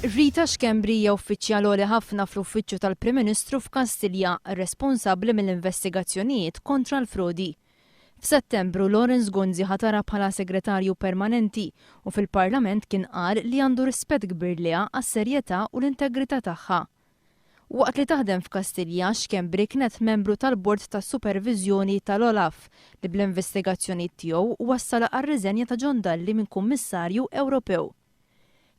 Rita Xkembri hija uffiċjal għoli ħafna fl-uffiċċju tal-Prim Ministru f'Kastilja responsabbli mill-investigazzjonijiet kontra l-frodi. F'Settembru Lawrence Gunzi ħatara bħala segretarju permanenti u fil-Parlament kien qal li għandu rispett kbir liha għas-serjetà u l-integrità tagħha. Waqt li taħdem f'Kastilja, Xkembri kienet membru tal-Bord tas-Superviżjoni tal-Olaf li bl-investigazzjonijiet tiegħu wassal għar-riżenja ta' John Dalli minn Kummissarju Ewropew.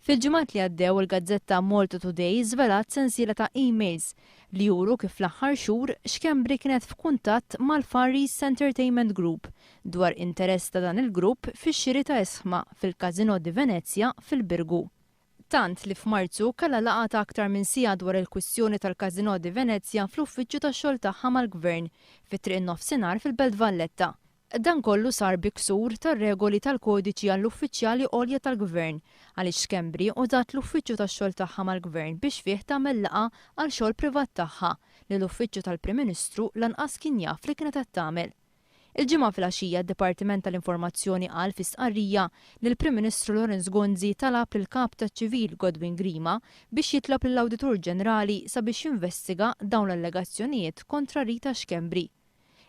Fil-ġimgħat li għaddew il-Gazzetta Malta Today żvelat sensiela ta' emails li juru kif fl-aħħar xhur Xkembri kienet f'kuntatt mal-Far East Entertainment Group dwar interess ta' dan il-grupp fix-xiri ta' isħma fil-Casino di Venezia fil-Birgu. Tant li f'Marzu kellha laqgħa ta' aktar minn siegħa dwar il-kwistjoni tal-Casino di Venezia fl-uffiċċju tax-xogħol tagħha mal-Gvern fit-Triq Nofsinhar fil-Belt Valletta. Dan kollu sar biksur tar-regoli tal-kodiċi għall-uffiċjali għolja tal-Gvern għaliex Xkembri użat l-uffiċċju tax-xogħol tagħha mal-Gvern biex fih tagħmel laqgħa għal xogħol privat tagħha li l-uffiċċju tal-Prim Ministru lanqas kien jaf li kienet qed tagħmel. Il-ġimgħa filgħaxija d-Dipartiment tal-Informazzjoni qal fi stqarrija li l-Prim Ministru Lawrence Gunzi talab lill-Kap taċ-Ċivil Godwin Grima biex jitlob lill-Awditur Ġenerali sabiex jinvestiga dawn l-allegazzjonijiet kontra Rita Xkembri.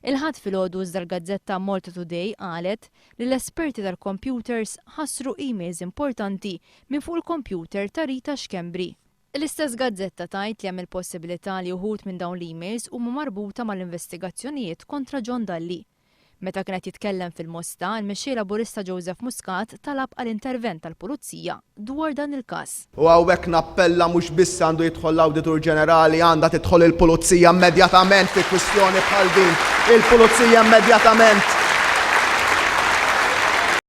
Il-ħadd filgħodu iżda l-Gazzetta Malta Today qalet li l-esperti tal-computers ħassru emails importanti minn fuq il-computer ta' Rita Xkembri. L-istess gazzetta tajt li hemm il-possibilità li wħud minn dawn l-emails huma marbuta mal-investigazzjonijiet kontra John Dalli. Meta kienet jitkellem fil-Mosta, il-mexxej Laburista Joseph Muscat talab għall-intervent tal-Pulizija dwar dan il-każ. U hawnhekk nappella mhux biss għandu jidħol l-Awditur Ġenerali, għandha tidħol il-Pulizija immedjatament fi kwistjoni bħal din. Il-Pulizija immedjatament